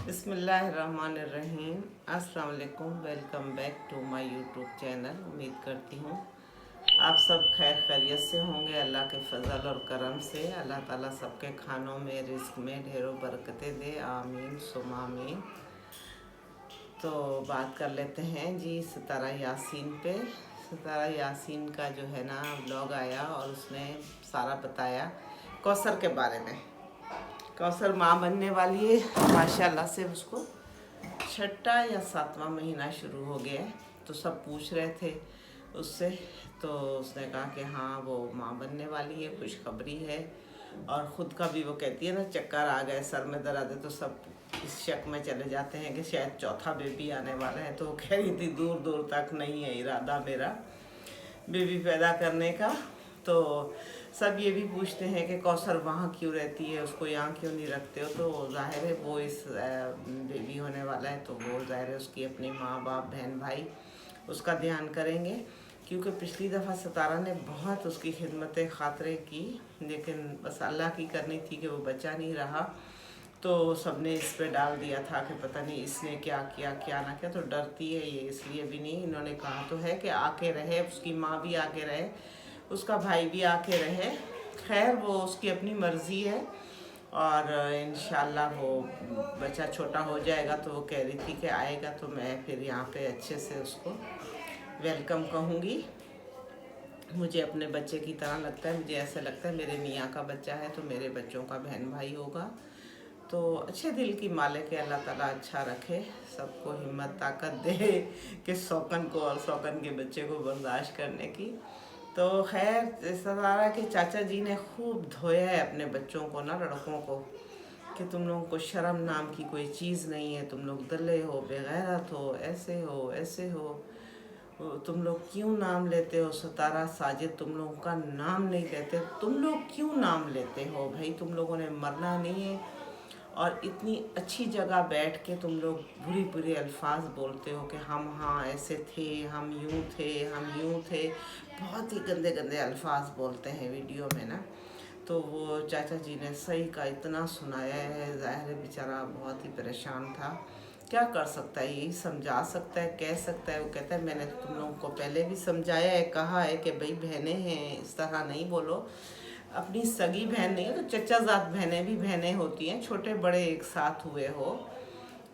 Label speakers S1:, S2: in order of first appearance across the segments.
S1: बिस्मिल्लाहिर्रहमानिर्रहीम। अस्सलाम वालेकुम। Welcome back to my YouTube channel. उम्मीद करती हूँ आप सब खैर खैरियत से होंगे। अल्लाह के फजल और करम से अल्लाह ताला सबके खानों में रिस्क में ढेरों बरकतें दे। आमीन सुम आमीन। तो बात कर लेते हैं जी सितारा यासीन पे। सितारा यासीन का जो है ना व्लॉग आया और उसने सारा बताया कौसर के बारे में। कौसर माँ बनने वाली है माशाल्लाह से। उसको 6वां या 7वां महीना शुरू हो गया है। तो सब पूछ रहे थे उससे, तो उसने कहा कि हाँ वो माँ बनने वाली है, खुशखबरी है। और ख़ुद का भी वो कहती है ना चक्कर आ गए, सर में दर्द है, तो सब इस शक में चले जाते हैं कि शायद चौथा बेबी आने वाला है। तो वो कह रही थी दूर दूर तक नहीं है इरादा मेरा बेबी पैदा करने का। तो सब ये भी पूछते हैं कि कौसर वहाँ क्यों रहती है, उसको यहाँ क्यों नहीं रखते हो। तो ज़ाहिर है वो इस बेबी होने वाला है तो वो ज़ाहिर है उसकी अपनी माँ बाप बहन भाई उसका ध्यान करेंगे। क्योंकि पिछली दफ़ा सितारा ने बहुत उसकी खिदमत खातरे की, लेकिन बस अल्लाह की करनी थी कि वो बचा नहीं रहा। तो सबने इस पे डाल दिया था कि पता नहीं इसने क्या किया क्या ना किया। तो डरती है ये इसलिए भी नहीं। इन्होंने कहा तो है कि आके रहे, उसकी माँ भी आके रहे, उसका भाई भी आके रहे। खैर वो उसकी अपनी मर्ज़ी है। और इंशाल्लाह वो बच्चा छोटा हो जाएगा तो वो कह रही थी कि आएगा तो मैं फिर यहाँ पे अच्छे से उसको वेलकम कहूँगी। मुझे अपने बच्चे की तरह लगता है, मुझे ऐसा लगता है मेरे मियाँ का बच्चा है तो मेरे बच्चों का बहन भाई होगा। तो अच्छे दिल की मालिक है अल्लाह ताला, अच्छा रखे, सबको हिम्मत ताकत दे कि शौकन को और शौकन के बच्चे को बर्दाश्त करने की। तो खैर सितारा के चाचा जी ने खूब धोया है अपने बच्चों को ना, लड़कों को, कि तुम लोगों को शर्म नाम की कोई चीज़ नहीं है, तुम लोग दले हो, बेगैरत हो, ऐसे हो, तुम लोग क्यों नाम लेते हो। सितारा साजिद तुम लोगों का नाम नहीं लेते, तुम लोग क्यों नाम लेते हो भाई, तुम लोगों ने मरना नहीं है। और इतनी अच्छी जगह बैठ के तुम लोग बुरी बुरी अल्फाज बोलते हो कि हम हाँ ऐसे थे, हम यूँ थे, हम यूँ थे। बहुत ही गंदे गंदे अल्फाज बोलते हैं वीडियो में ना। तो वो चाचा जी ने सही का इतना सुनाया है। ज़ाहिर है बेचारा बहुत ही परेशान था, क्या कर सकता है, यही समझा सकता है, कह सकता है। वो कहता है मैंने तो तुम लोगों को पहले भी समझाया है, कहा है कि भाई बहनें हैं इस तरह नहीं बोलो। अपनी सगी बहन नहीं है तो चचा ज़ात बहनें भी बहनें होती हैं, छोटे बड़े एक साथ हुए हो।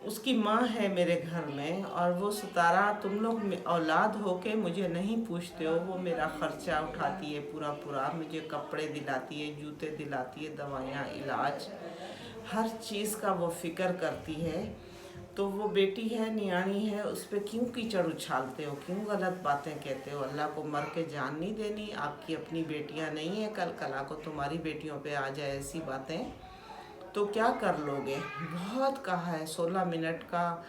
S1: उसकी माँ है मेरे घर में और वो सितारा तुम लोग औलाद हो के मुझे नहीं पूछते हो। वो मेरा ख़र्चा उठाती है पूरा पूरा, मुझे कपड़े दिलाती है, जूते दिलाती है, दवाइयाँ, इलाज, हर चीज़ का वो फ़िक्र करती है। तो वो बेटी है, नियाणी है, उस पर क्यों कीचड़ उछालते हो, क्यों गलत बातें कहते हो। अल्लाह को मर के जान नहीं देनी, आपकी अपनी बेटियां नहीं है, कल कला को तुम्हारी बेटियों पे आ जाए ऐसी बातें तो क्या कर लोगे। बहुत कहा है, 16 मिनट का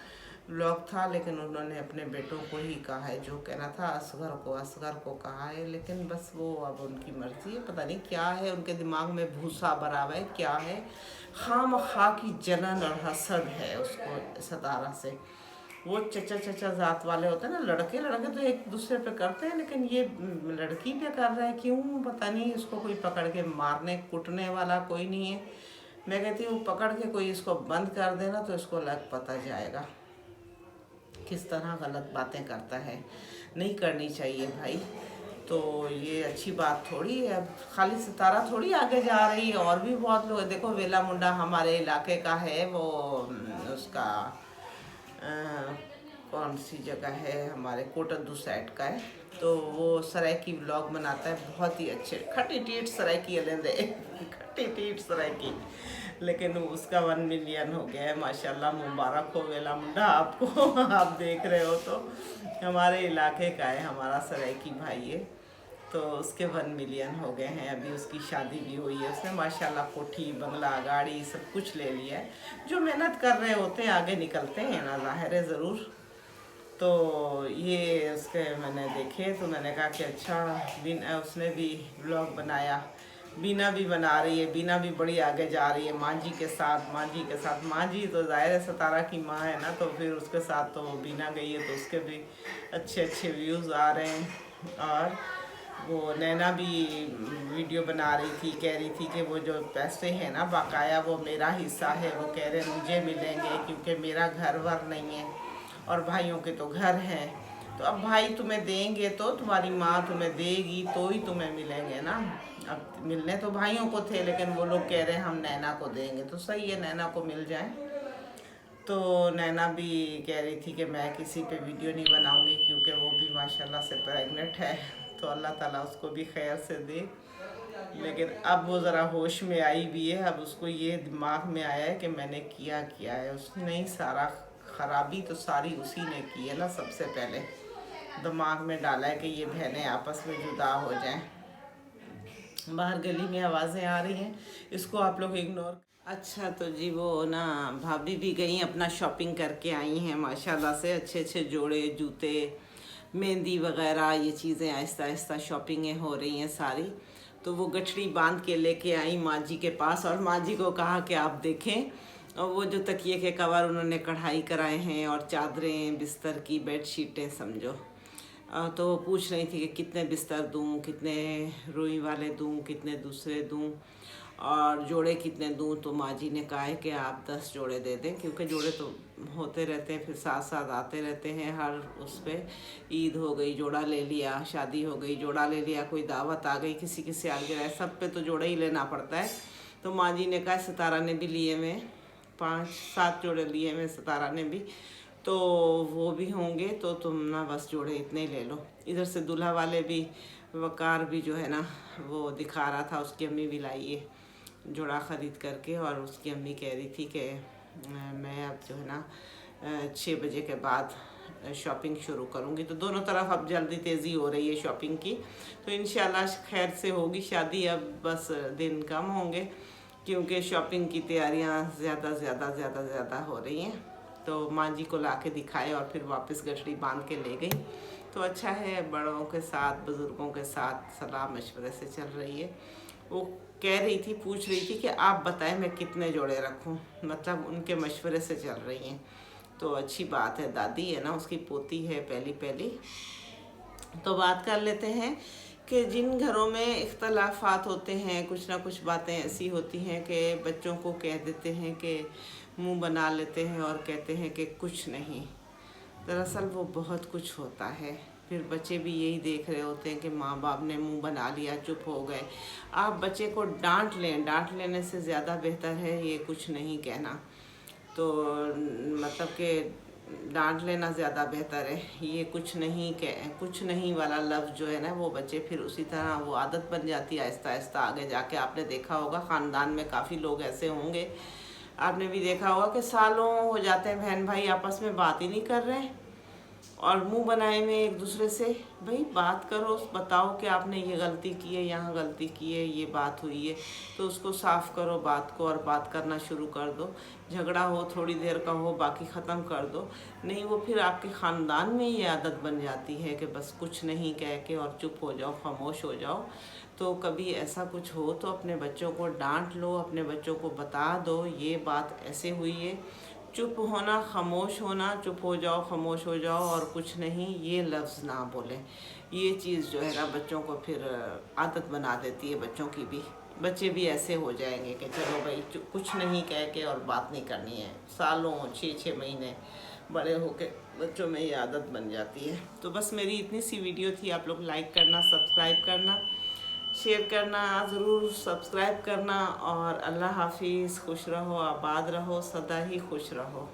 S1: व्लॉग था, लेकिन उन्होंने अपने बेटों को ही कहा है जो कहना था। असगर को कहा है, लेकिन बस वो अब उनकी मर्ज़ी है। पता नहीं क्या है उनके दिमाग में, भूसा भरा हुआ है क्या है। खामखा की जलन और हसद है उसको सितारा से। वो चचा ज़ात वाले होते हैं ना, लड़के तो एक दूसरे पे करते हैं, लेकिन ये लड़की पे कर रहे हैं क्यों पता नहीं। इसको कोई पकड़ के मारने कूटने वाला कोई नहीं है। मैं कहती हूँ पकड़ के कोई इसको बंद कर देना तो इसको लग पता जाएगा किस तरह गलत बातें करता है। नहीं करनी चाहिए भाई। तो ये अच्छी बात थोड़ी है। अब खाली सितारा थोड़ी आगे जा रही है, और भी बहुत लोग देखो। वेला मुंडा हमारे इलाके का है, वो उसका कौन सी जगह है, हमारे कोटद्दू साइड का है। तो वो सराइकी व्लॉग बनाता है, बहुत ही अच्छे, खट्टी टीट सराइकी अलेंदे खट्टी टीट सराइकी। लेकिन उसका 1 मिलियन हो गया है माशाल्लाह। मुबारक हो वेला मुंडा आपको आप देख रहे हो तो। हमारे इलाके का है, हमारा सराइकी भाई है। तो उसके 1 मिलियन हो गए हैं। अभी उसकी शादी भी हुई है, उसने माशाल्लाह कोठी बंगला गाड़ी सब कुछ ले लिया है। जो मेहनत कर रहे होते हैं आगे निकलते हैं ना, ज़ाहिर है ज़रूर। तो ये उसके मैंने देखे तो मैंने कहा कि अच्छा उसने भी व्लॉग बनाया। बीना भी बना रही है, बीना भी बड़ी आगे जा रही है माँ जी के साथ। माँ जी तो ज़ाहिर है सितारा की माँ है ना, तो फिर उसके साथ तो बीना गई है तो उसके भी अच्छे अच्छे व्यूज़ आ रहे हैं। और वो नैना भी वीडियो बना रही थी, कह रही थी कि वो जो पैसे हैं ना बकाया वो मेरा हिस्सा है, वो कह रहे मुझे मिलेंगे क्योंकि मेरा घर वर नहीं है और भाइयों के तो घर हैं। तो अब भाई तुम्हें देंगे तो तुम्हारी माँ तुम्हें देगी तो ही तुम्हें मिलेंगे ना। अब मिलने तो भाइयों को थे लेकिन वो लोग कह रहे हैं हम नैना को देंगे, तो सही है नैना को मिल जाए। तो नैना भी कह रही थी कि मैं किसी पे वीडियो नहीं बनाऊंगी क्योंकि वो भी माशाल्लाह से प्रेग्नेंट है, तो अल्लाह ताला उसको भी खैर से दे। लेकिन अब वो ज़रा होश में आई भी है, अब उसको ये दिमाग में आया है कि मैंने किया है। उसने ही सारा खराबी तो सारी उसी ने की है ना, सबसे पहले दिमाग में डाला है कि ये बहनें आपस में जुदा हो जाएं। बाहर गली में आवाज़ें आ रही हैं, इसको आप लोग इग्नोर। अच्छा तो जी वो ना भाभी भी गई अपना शॉपिंग करके आई हैं माशाल्लाह से, अच्छे अच्छे जोड़े जूते मेहंदी वगैरह ये चीज़ें आहिस्ता आहिस्ता शॉपिंगें हो रही हैं सारी। तो वो गठड़ी बांध के लेके आई माँ जी के पास और माँ जी को कहा कि आप देखें, और वो जो तकिए के कवर उन्होंने कढ़ाई कराए हैं और चादरें बिस्तर की बेडशीटें समझो। तो वो पूछ रही थी कि कितने बिस्तर दूँ, कितने रुई वाले दूँ, कितने दूसरे दूँ और जोड़े कितने दूँ। तो माँ जी ने कहा है कि आप 10 जोड़े दे दें क्योंकि जोड़े तो होते रहते हैं, फिर साथ साथ आते रहते हैं हर उस पर। ईद हो गई जोड़ा ले लिया, शादी हो गई जोड़ा ले लिया, कोई दावत आ गई किसी की सालगिरह, सब पे तो जोड़ा ही लेना पड़ता है। तो माँ जी ने कहा सितारा ने भी लिए हुए 5-7 जोड़े लिए हुए सितारा ने भी, तो वो भी होंगे तो तुम ना बस जोड़े इतने ही ले लो। इधर से दूल्हा वाले भी वकार भी जो है ना वो दिखा रहा था, उसकी अम्मी भी लाई है जोड़ा ख़रीद करके, और उसकी अम्मी कह रही थी कि मैं अब जो है ना 6 बजे के बाद शॉपिंग शुरू करूँगी। तो दोनों तरफ अब जल्दी तेज़ी हो रही है शॉपिंग की, तो इंशाल्लाह खैर से होगी शादी। अब बस दिन कम होंगे क्योंकि शॉपिंग की तैयारियां ज़्यादा हो रही हैं। तो माँ जी को ला के दिखाए और फिर वापस गठड़ी बांध के ले गई। तो अच्छा है, बड़ों के साथ बुज़ुर्गों के साथ सलाह मशवरे से चल रही है। वो कह रही थी, पूछ रही थी कि आप बताएं मैं कितने जोड़े रखूं, मतलब उनके मशवरे से चल रही हैं। तो अच्छी बात है, दादी है ना उसकी पोती है पहली। तो बात कर लेते हैं कि जिन घरों में इख्तलाफात होते हैं, कुछ ना कुछ बातें ऐसी होती हैं कि बच्चों को कह देते हैं कि मुंह बना लेते हैं और कहते हैं कि कुछ नहीं, दरअसल वो बहुत कुछ होता है। फिर बच्चे भी यही देख रहे होते हैं कि माँ बाप ने मुंह बना लिया, चुप हो गए। आप बच्चे को डांट लें, डांट लेने से ज़्यादा बेहतर है ये कुछ नहीं कहना। तो मतलब कि डांट लेना ज़्यादा बेहतर है। ये कुछ नहीं वाला लफ्ज़ जो है ना वो बच्चे फिर उसी तरह वो आदत बन जाती है आहिस्ता आहिस्ता आगे जाके। आपने देखा होगा ख़ानदान में काफ़ी लोग ऐसे होंगे, आपने भी देखा होगा कि सालों हो जाते हैं बहन भाई आपस में बात ही नहीं कर रहे और मुंह बनाए में एक दूसरे से। भाई बात करो, बताओ कि आपने ये गलती की है, यहाँ गलती की है, ये बात हुई है, तो उसको साफ़ करो बात को और बात करना शुरू कर दो। झगड़ा हो थोड़ी देर का हो, बाकी ख़त्म कर दो। नहीं वो फिर आपके ख़ानदान में ये आदत बन जाती है कि बस कुछ नहीं कह के और चुप हो जाओ, खामोश हो जाओ। तो कभी ऐसा कुछ हो तो अपने बच्चों को डांट लो, अपने बच्चों को बता दो ये बात ऐसे हुई है। चुप होना, खामोश होना, चुप हो जाओ, खामोश हो जाओ और कुछ नहीं ये लफ्ज़ ना बोलें। ये चीज़ जो है ना बच्चों को फिर आदत बना देती है, बच्चों की भी। बच्चे भी ऐसे हो जाएंगे कि चलो भाई कुछ नहीं कह के और बात नहीं करनी है। सालों 6-6 महीने बड़े होके बच्चों में ये आदत बन जाती है। तो बस मेरी इतनी सी वीडियो थी, आप लोग लाइक करना, सब्सक्राइब करना, शेयर करना, ज़रूर सब्सक्राइब करना। और अल्लाह हाफिज़, खुश रहो, आबाद रहो, सदा ही खुश रहो।